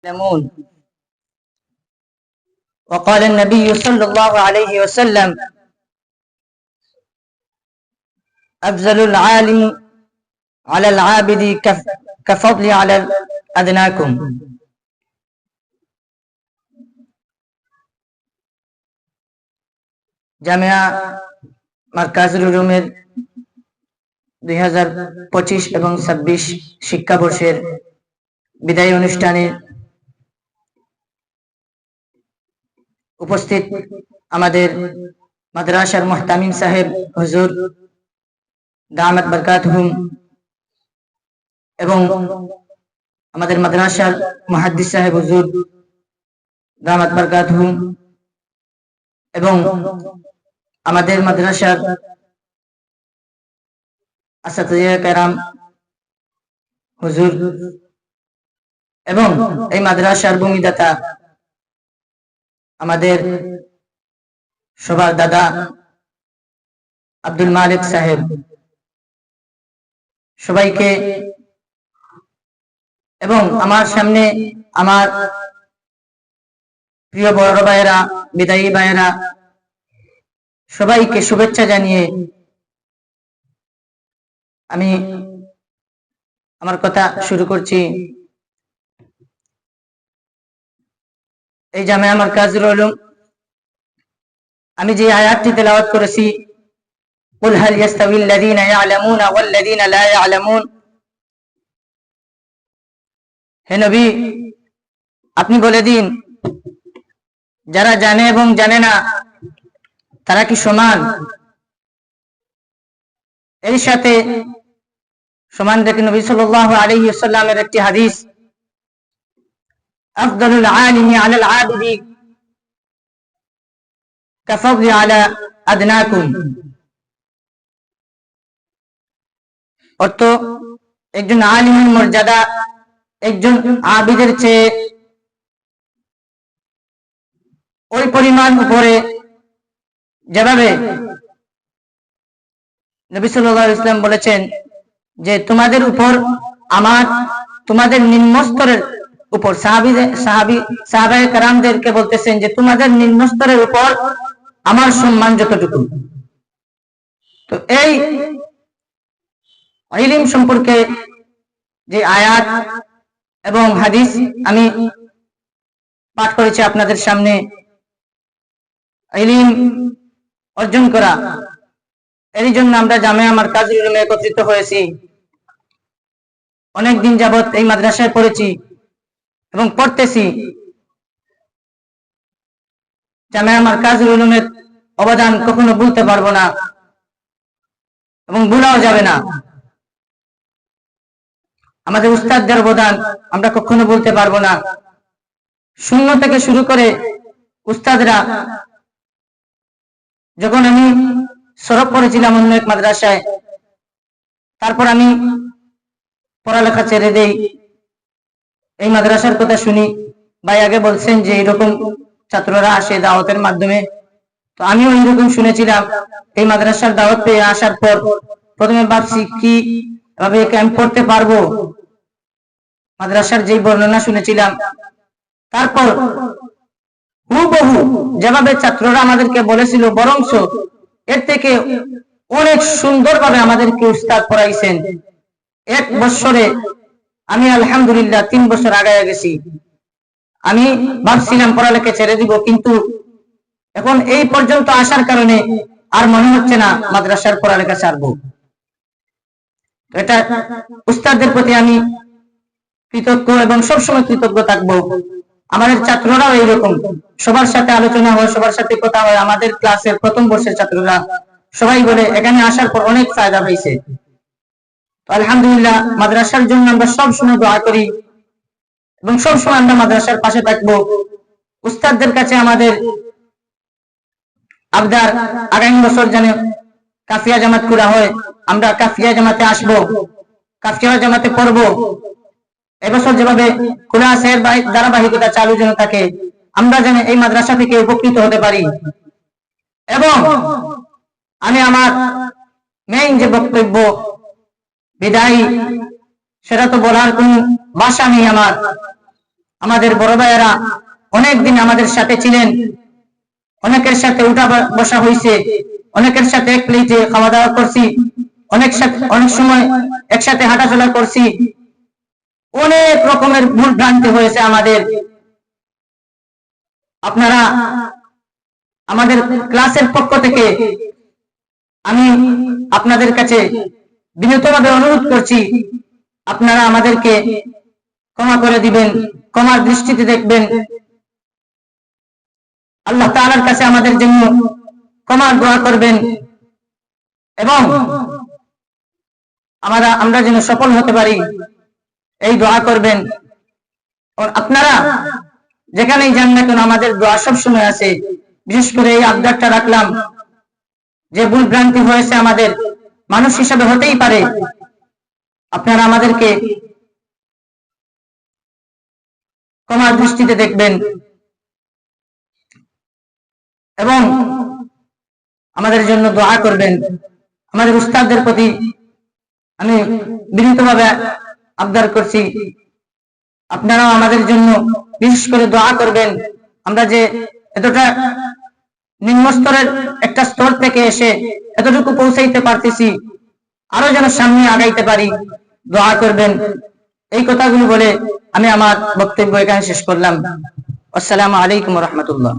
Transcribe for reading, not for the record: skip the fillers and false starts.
يعلمون. وقال النبي صلى الله عليه وسلم: أفضل العالم على العابد كفضل على أدناكم. জামিয়া মারকাজুল উলুমের 2025 এবং 26 শিক্ষাবর্ষের বিদায়ী অনুষ্ঠানে উপস্থিত আমাদের মাদ্রাসার মুহতামিম সাহেব হুজুর দামাত বরকাতুহুম এবং আমাদের মাদ্রাসার মুহাদ্দিস সাহেব হুজুর দামাত বরকাতুহুম এবং আমাদের মাদ্রাসার আসাতিজা কেরাম হুজুর এবং এই মাদ্রাসার ভূমিদাতা আমাদের সবার দাদা আব্দুল মালিক সাহেব, সবাইকে এবং আমার সামনে আমার প্রিয় বড় ভাইয়েরা, বিদায়ী ভাইয়েরা, সবাইকে শুভেচ্ছা জানিয়ে আমি আমার কথা শুরু করছি। এই জামিয়া মারকাজুল উলুম আমি যে আয়াতটি তেলাওয়াত করেছি, কুল হাল ইয়াস্তাবিল লাযীনা ইয়ালামুনা ওয়াল লাযীনা লা ইয়ালামুন, হে নবী আপনি বলে দিন যারা জানে এবং জানে না তারা কি সমান? এর সাথে সমান রেখে নবী সাল্লাল্লাহু আলাইহি ওয়াসাল্লামের একটি হাদিস, আফদালুল আলিমি আলাল আবিদি কাফাদলি আলা আদনাকুম। অর্থ, একজন আলিমের মর্যাদা একজন আবিদের চেয়ে ওই পরিমাণ উপরে, যেভাবে নবী সাল্লাল্লাহু আলাইহি ওয়াসাল্লাম বলেছেন যে তোমাদের উপর আমার, তোমাদের নিম্ন স্তরের উপর, সাহাবায়ে কেরামদেরকে বলতেছেন যে তোমাদের নিম্ন স্তরের উপর আমার সম্মান যতটুকু। তো এই ইলম সম্পর্কে যে আয়াত এবং হাদিস আমি পাঠ করেছি আপনাদের সামনে, ইলম অর্জন করা, এর জন্য আমরা জামিয়া মারকাজুল উলুমে একত্রিত হয়েছি। অনেকদিন যাবত এই মাদ্রাসায় পড়েছি এবং পড়তেছি। জামিয়া মারকাজুল উলুমের অবদান কখনো ভুলতে পারবো না এবং ভুলাও যাবে না। আমাদের উস্তাদদের অবদান আমরা কখনো বলতে পারবো না। শূন্য থেকে শুরু করে উস্তাদরা, যখন আমি সরব করেছিলাম অন্য এক মাদ্রাসায়, তারপর আমি পড়ালেখা ছেড়ে দেই, এই মাদ্রাসার কথা শুনি, ভাই আগে বলছেন যে এরকম ছাত্ররা আসে দাওয়াতের মাধ্যমে, তো আমিও এইরকম শুনেছিলাম। এই মাদ্রাসার দাওয়াত পেয়ে আসার পর প্রথমে ভাবছি কি ভাবে আমি পড়তে পারবো, মাদ্রাসার যেই বর্ণনা শুনেছিলাম, তারপর হুবহু যেভাবে ছাত্ররা আমাদেরকে বলেছিল, বরংস এর থেকে অনেক সুন্দরভাবে আমাদেরকে উস্তাদ পড়াইছেন। এক বছরে আমি আলহামদুলিল্লাহ 3 বছর আগায় গেছি। আমি ভাবছিলাম পড়ালেখা ছেড়ে দিব, কিন্তু এখন এই পর্যন্ত আসার কারণে আর মনে হচ্ছে না মাদ্রাসার পড়ালেখা ছাড়বো। এটা উস্তাদদের প্রতি আমি কৃতজ্ঞ এবং সবসময় কৃতজ্ঞ থাকবো। আমাদের ছাত্ররাও এইরকম, সবার সাথে আলোচনা হয়, সবার সাথে কথা হয়। আমাদের ক্লাসের প্রথম বর্ষের ছাত্ররা সবাই বলে এখানে আসার পর অনেক ফায়দা হয়েছে। আলহামদুলিল্লাহ, মাদ্রাসার জন্য আমরা সবসময় দোয়া করি এবং সবসময় আমরা মাদ্রাসার পাশে থাকবো। উস্তাদদের কাছে আমাদের আবদার, আগামী বছর যেন কাফিয়া জামাত করা হয়, আমরা কাফিয়া জামাতে আসবো, কাফিয়া জামাতে পড়বো। এবছর যেভাবে ক্লাসের ধারাবাহিকতা চালু যেন থাকে, আমরা যেন এই মাদ্রাসা থেকে উপকৃত হতে পারি। এবং আমি আমার মেইন যে বক্তব্য, বিদায়ী, সেটা তো বলার কোন ভাষা নেই আমার। আমাদের বড় ভাইয়েরা অনেকদিন আমাদের সাথে ছিলেন, অনেকের সাথে উঠা বসা হয়েছে, অনেকের সাথে এক প্লেটে খাওয়া দাওয়া করছি, অনেক সময় একসাথে হাঁটাচলা করছি। অনেক রকমের ভুল ভ্রান্তি হয়েছে আমাদের। আপনারা আমাদের ক্লাসের পক্ষ থেকে আমি আপনাদের কাছে বিনীতভাবে অনুরোধ করছি, আপনারা আমাদেরকে ক্ষমা করে দিবেন, ক্ষমার দৃষ্টিতে দেখবেন। আল্লাহ তাআলার কাছে আমাদের জন্য ক্ষমার দোয়া করবেন এবং আমরা যেন সফল হতে পারি এই দোয়া করবেন। আপনারা যেখানেই যান না কেন আমাদের দোয়া সব সময় আছে। বিশেষ করে এই আবদারটা রাখলাম, যে ভুল ভ্রান্তি হয়েছে আমাদের, মানুষ হিসাবে হতেই পারে, আপনারা আমাদেরকে ক্ষমার দৃষ্টিতে দেখবেন এবং আমাদের জন্য দোয়া করবেন। আমাদের উস্তাদদের প্রতি আমি বিনীতভাবে আবদার করছি, আপনারাও আমাদের জন্য বিশেষ করে দোয়া করবেন। আমরা যে এতটা নিম্ন স্তরের একটা স্তর থেকে এসে এতটুকু পৌঁছাইতে পারতেছি, আরো যেন সামনে আগাইতে পারি, দোয়া করবেন। এই কথাগুলো বলে আমি আমার বক্তব্য এখানে শেষ করলাম। আসসালামু আলাইকুম ওয়া রাহমাতুল্লাহ।